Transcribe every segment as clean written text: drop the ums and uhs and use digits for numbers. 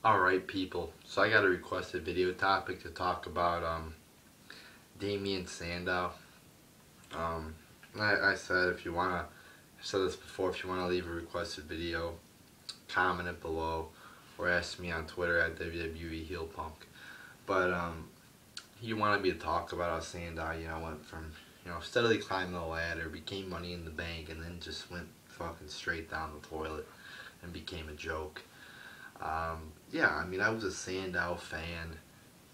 Alright people, so I got a requested video topic to talk about Damien Sandow. Um, I said if you wanna, I said this before, if you wanna leave a requested video, comment it below or ask me on Twitter at WWE Heel Punk. But he wanted me to talk about how Sandow, went from, steadily climbing the ladder, became Money in the Bank, and then just went fucking straight down the toilet and became a joke. Yeah, I mean, I was a Sandow fan.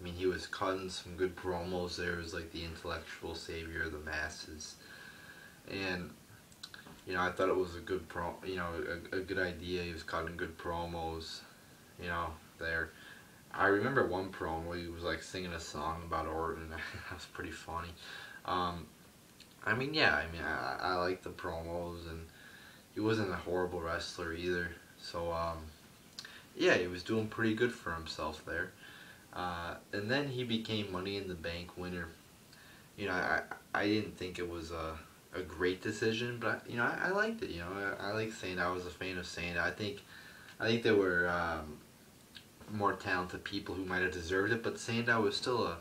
I mean, he was cutting some good promos there as like the intellectual savior of the masses, and I thought it was a good a good idea. He was cutting good promos, you know, there. I remember one promo he was like singing a song about Orton. That was pretty funny. Um, I mean, yeah, I like the promos, and he wasn't a horrible wrestler either. So yeah, he was doing pretty good for himself there. And then he became Money in the Bank winner. I didn't think it was a great decision, but I liked it. I like saying I was a fan of saying I think there were more talented people who might have deserved it, but Sandow was still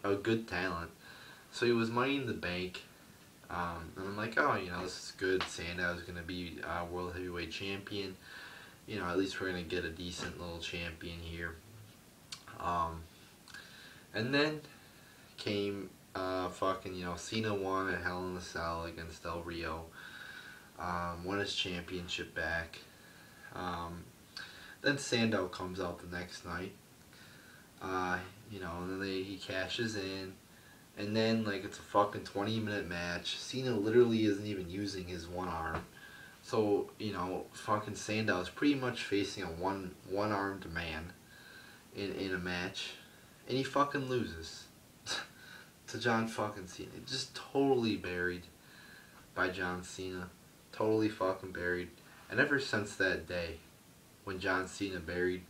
a good talent. So he was Money in the Bank, and I'm like, oh, this is good. Sandow's gonna be World Heavyweight Champion. At least we're gonna get a decent little champion here. Um, and then came fucking Cena won at Hell in a Cell against Del Rio. Won his championship back. Um, then Sandow comes out the next night. And then he cashes in. And then like it's a fucking 20-minute match. Cena literally isn't even using his one arm. So, fucking Sandow is pretty much facing a one-armed man in a match, and he fucking loses to John fucking Cena. Just totally buried by John Cena. Totally fucking buried. And ever since that day, when John Cena buried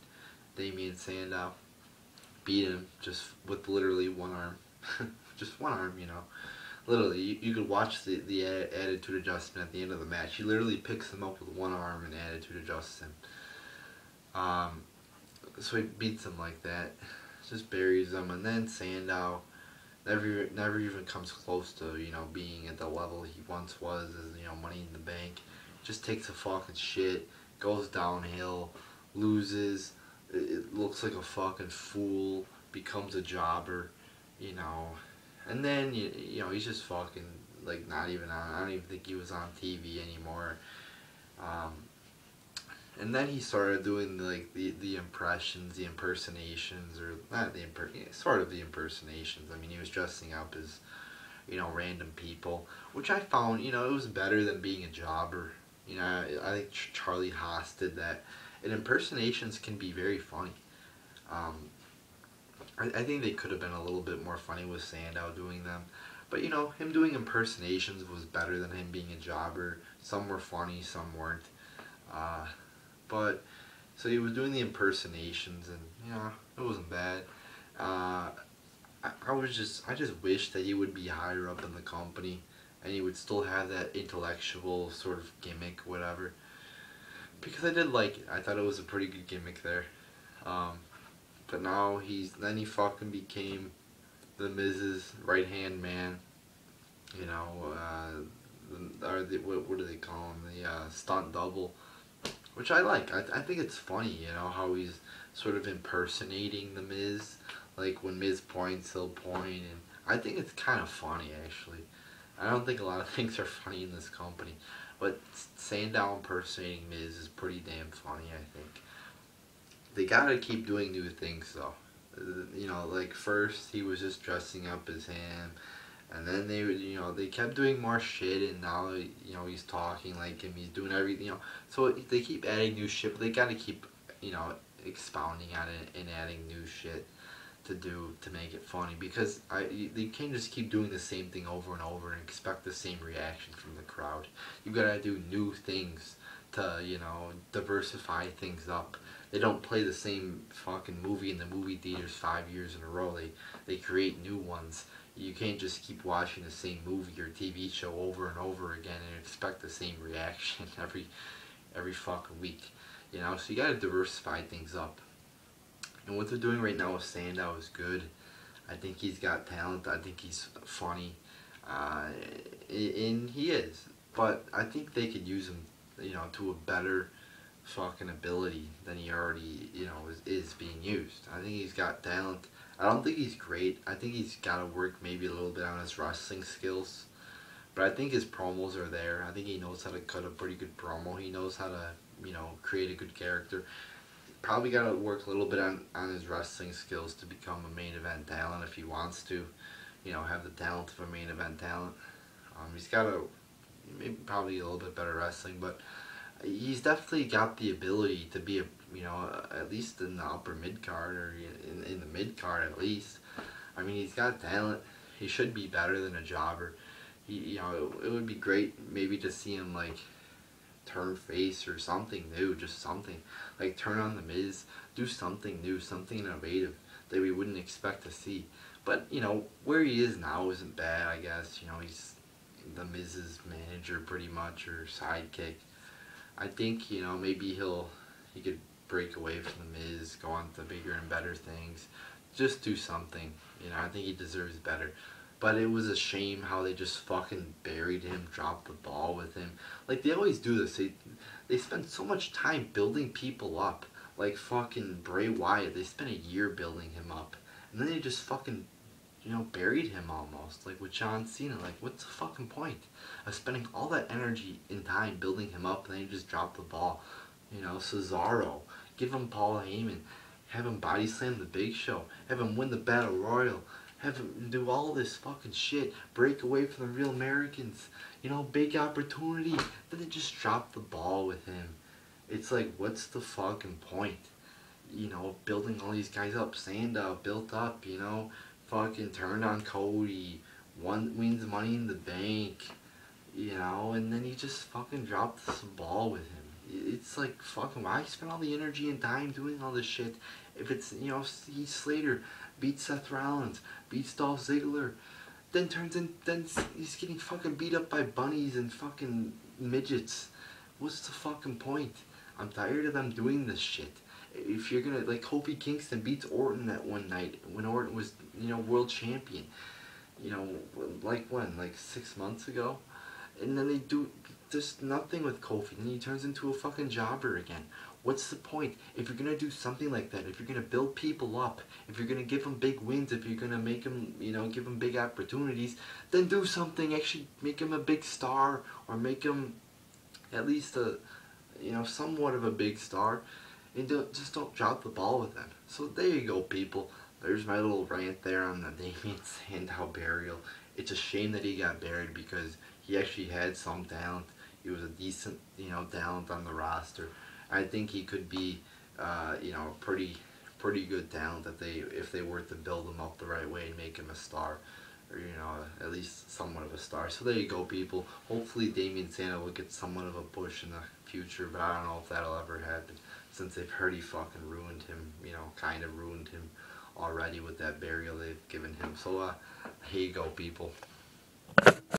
Damien Sandow, beat him just with literally one arm. Just one arm, Literally, you could watch the attitude adjustment at the end of the match. He literally picks him up with one arm and attitude adjusts him. So he beats him like that, just buries him, and then Sandow never even comes close to being at the level he once was as Money in the Bank. Just takes a fucking shit, goes downhill, loses. It looks like a fucking fool, becomes a jobber, you know. And then he's just fucking like not even on. I don't even think he was on TV anymore. Um, and then he started doing the impressions, the impersonations, or not sort of the impersonations. I mean, he was dressing up as random people, which I found it was better than being a jobber. I think Charlie Haas did that, and impersonations can be very funny. Um, I think they could have been a little bit more funny with Sandow doing them. But him doing impersonations was better than him being a jobber. Some were funny, some weren't. Uh, but so he was doing the impersonations, and it wasn't bad. I just wish that he would be higher up in the company, and he would still have that intellectual sort of gimmick, whatever. Because I did like it. I thought it was a pretty good gimmick there. Um, but now he fucking became the Miz's right hand man. What do they call him? The stunt double, which I like. I think it's funny, how he's sort of impersonating the Miz. Like when Miz points, he'll point, and I think it's kind of funny actually. I don't think a lot of things are funny in this company, but Sandow impersonating Miz is pretty damn funny. I think they gotta keep doing new things though. Like first he was just dressing up as him, and then they kept doing more shit, and now he's talking like him, he's doing everything, so they keep adding new shit, but they gotta keep expounding on it and adding new shit to do to make it funny, because they can't just keep doing the same thing over and over and expect the same reaction from the crowd. You gotta do new things to diversify things up. They don't play the same fucking movie in the movie theaters 5 years in a row. They create new ones. You can't just keep watching the same movie or TV show over and over again and expect the same reaction every fucking week. So you gotta diversify things up. And what they're doing right now with Sandow is good. I think he's got talent. I think he's funny. Uh, and he is. But I think they could use him, to a better fucking ability than he already, is being used. I think he's got talent. I don't think he's great. I think he's got to work maybe a little bit on his wrestling skills. But I think his promos are there. I think he knows how to cut a pretty good promo. He knows how to, create a good character. Probably got to work a little bit on his wrestling skills to become a main event talent if he wants to, have the talent of a main event talent. He's got to, maybe probably a little bit better wrestling, but he's definitely got the ability to be at least in the upper mid card or in the mid card at least. I mean, he's got talent. He should be better than a jobber. It would be great maybe to see him like turn face or something new, just something like turn on the Miz, do something new, something innovative that we wouldn't expect to see. But where he is now isn't bad, I guess. He's the Miz's manager pretty much, or sidekick. I think maybe he could break away from the Miz, go on to bigger and better things, just do something. I think he deserves better. But it was a shame how they just fucking buried him, dropped the ball with him. Like they always do this. They spend so much time building people up. Like fucking Bray Wyatt, they spent a year building him up, and then they just fucking buried him almost, like with John Cena. Like, what's the fucking point of spending all that energy and time building him up and then you just drop the ball? Cesaro, give him Paul Heyman, have him body slam the Big Show, have him win the Battle Royal, have him do all this fucking shit, break away from the Real Americans, big opportunity. Then they just drop the ball with him. It's like, what's the fucking point? Building all these guys up. Sandow built up, fucking turned on Cody, wins Money in the Bank, and then he just fucking dropped the ball with him. It's like, fucking, why spend all the energy and time doing all this shit if it's, Heath Slater beats Seth Rollins, beats Dolph Ziggler, then he's getting fucking beat up by bunnies and fucking midgets. What's the fucking point? I'm tired of them doing this shit. If you're gonna, like, Kofi Kingston beats Orton that one night when Orton was, world champion. Like when? Like 6 months ago? And then they do just nothing with Kofi, and he turns into a fucking jobber again. What's the point? If you're gonna do something like that, if you're gonna build people up, if you're gonna give them big wins, if you're gonna make them, give them big opportunities, then do something. Actually make him a big star, or make him at least a, somewhat of a big star. And just don't drop the ball with them. So there you go, people. There's my little rant there on the Damien Sandow burial. It's a shame that he got buried because he actually had some talent. He was a decent, talent on the roster. I think he could be, pretty good talent if they were to build him up the right way and make him a star, or at least somewhat of a star. So there you go, people. Hopefully Damien Sandow will get somewhat of a push in the future, but I don't know if that'll ever happen since they've already fucking ruined him. Kind of ruined him already with that burial they've given him. So here you go, people.